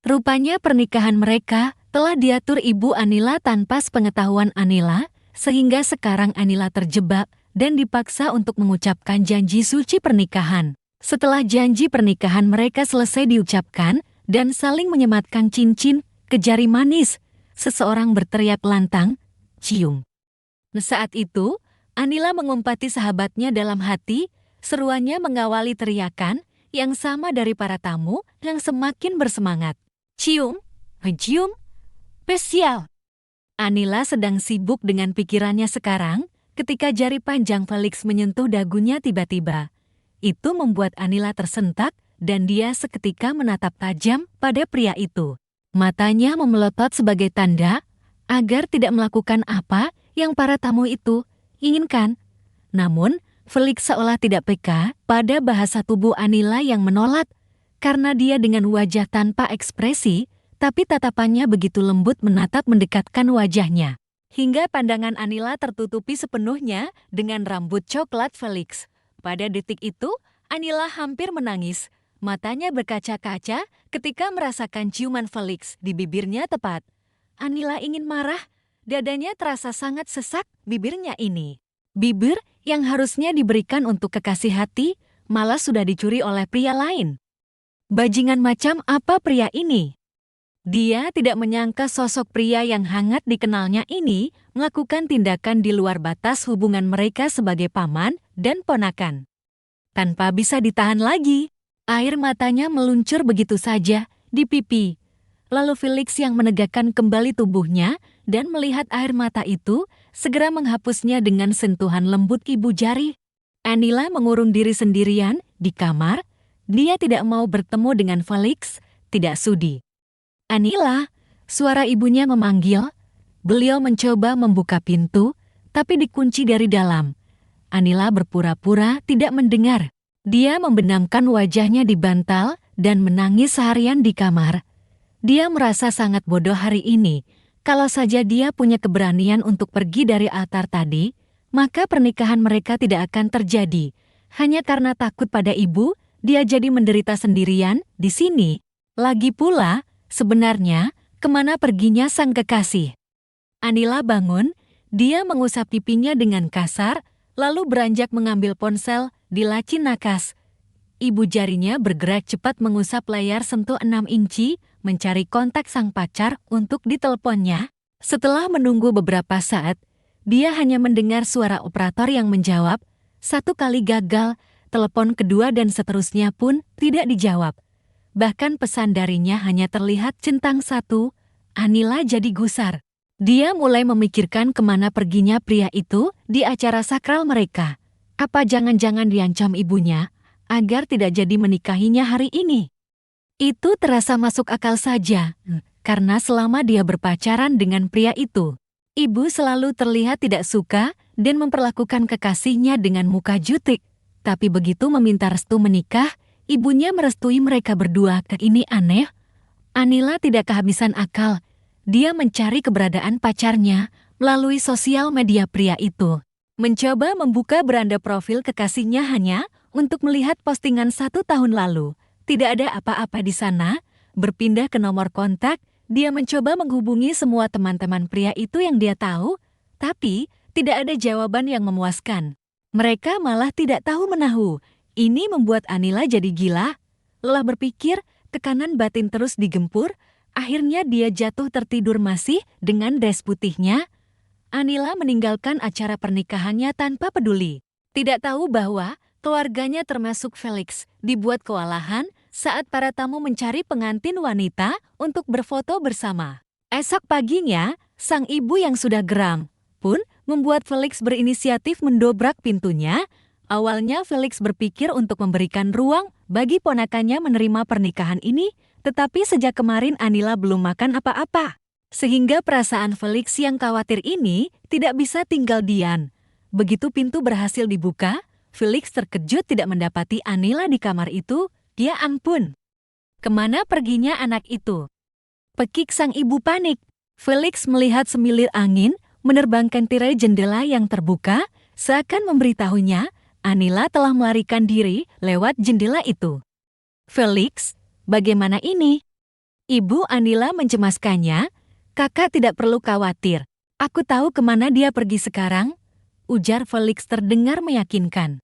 Rupanya pernikahan mereka telah diatur Ibu Anila tanpa sepengetahuan Anila, sehingga sekarang Anila terjebak dan dipaksa untuk mengucapkan janji suci pernikahan. Setelah janji pernikahan mereka selesai diucapkan dan saling menyematkan cincin ke jari manis, seseorang berteriak lantang, "Cium." Saat itu, Anila mengumpati sahabatnya dalam hati, seruannya mengawali teriakan yang sama dari para tamu yang semakin bersemangat. "Cium, cium, spesial." Anila sedang sibuk dengan pikirannya sekarang ketika jari panjang Felix menyentuh dagunya tiba-tiba. Itu membuat Anila tersentak dan dia seketika menatap tajam pada pria itu. Matanya memelotot sebagai tanda agar tidak melakukan apa yang para tamu itu inginkan. Namun, Felix seolah tidak peka pada bahasa tubuh Anila yang menolak, karena dia dengan wajah tanpa ekspresi, tapi tatapannya begitu lembut menatap mendekatkan wajahnya. Hingga pandangan Anila tertutupi sepenuhnya dengan rambut coklat Felix. Pada detik itu, Anila hampir menangis. Matanya berkaca-kaca ketika merasakan ciuman Felix di bibirnya tepat. Anila ingin marah, dadanya terasa sangat sesak bibirnya ini. Bibir yang harusnya diberikan untuk kekasih hati, malah sudah dicuri oleh pria lain. Bajingan macam apa pria ini? Dia tidak menyangka sosok pria yang hangat dikenalnya ini melakukan tindakan di luar batas hubungan mereka sebagai paman dan ponakan. Tanpa bisa ditahan lagi, air matanya meluncur begitu saja di pipi. Lalu Felix yang menegakkan kembali tubuhnya dan melihat air mata itu, segera menghapusnya dengan sentuhan lembut ibu jari. Anila mengurung diri sendirian di kamar. Dia tidak mau bertemu dengan Felix, tidak sudi. "Anila," suara ibunya memanggil. Beliau mencoba membuka pintu, tapi dikunci dari dalam. Anila berpura-pura tidak mendengar. Dia membenamkan wajahnya di bantal dan menangis seharian di kamar. Dia merasa sangat bodoh hari ini. Kalau saja dia punya keberanian untuk pergi dari altar tadi, maka pernikahan mereka tidak akan terjadi. Hanya karena takut pada ibu, dia jadi menderita sendirian di sini. Lagi pula, sebenarnya, kemana perginya sang kekasih? Anila bangun, dia mengusap pipinya dengan kasar, lalu beranjak mengambil ponsel di laci nakas. Ibu jarinya bergerak cepat mengusap layar sentuh 6 inci, mencari kontak sang pacar untuk diteleponnya. Setelah menunggu beberapa saat, dia hanya mendengar suara operator yang menjawab. Satu kali gagal, telepon kedua dan seterusnya pun tidak dijawab. Bahkan pesan darinya hanya terlihat centang satu. Anila jadi gusar. Dia mulai memikirkan kemana perginya pria itu di acara sakral mereka. Apa jangan-jangan diancam ibunya agar tidak jadi menikahinya hari ini? Itu terasa masuk akal saja, karena selama dia berpacaran dengan pria itu, ibu selalu terlihat tidak suka dan memperlakukan kekasihnya dengan muka jutek. Tapi begitu meminta restu menikah, ibunya merestui mereka berdua. Ini aneh. Anila tidak kehabisan akal. Dia mencari keberadaan pacarnya melalui sosial media pria itu. Mencoba membuka beranda profil kekasihnya hanya untuk melihat postingan 1 tahun lalu. Tidak ada apa-apa di sana. Berpindah ke nomor kontak, dia mencoba menghubungi semua teman-teman pria itu yang dia tahu, tapi tidak ada jawaban yang memuaskan. Mereka malah tidak tahu menahu. Ini membuat Anila jadi gila. Lelah berpikir, tekanan batin terus digempur. Akhirnya dia jatuh tertidur masih dengan dress putihnya. Anila meninggalkan acara pernikahannya tanpa peduli. Tidak tahu bahwa keluarganya termasuk Felix dibuat kewalahan saat para tamu mencari pengantin wanita untuk berfoto bersama. Esok paginya, sang ibu yang sudah geram pun membuat Felix berinisiatif mendobrak pintunya. Awalnya Felix berpikir untuk memberikan ruang bagi ponakannya menerima pernikahan ini, tetapi sejak kemarin Anila belum makan apa-apa. Sehingga perasaan Felix yang khawatir ini tidak bisa tinggal diam. Begitu pintu berhasil dibuka, Felix terkejut tidak mendapati Anila di kamar itu. Ya ampun, kemana perginya anak itu? Pekik sang ibu panik. Felix melihat semilir angin menerbangkan tirai jendela yang terbuka, seakan memberitahunya Anila telah melarikan diri lewat jendela itu. "Felix, bagaimana ini?" Ibu Anila mencemaskannya. Kakak tidak perlu khawatir. Aku tahu kemana dia pergi sekarang, ujar Felix terdengar meyakinkan.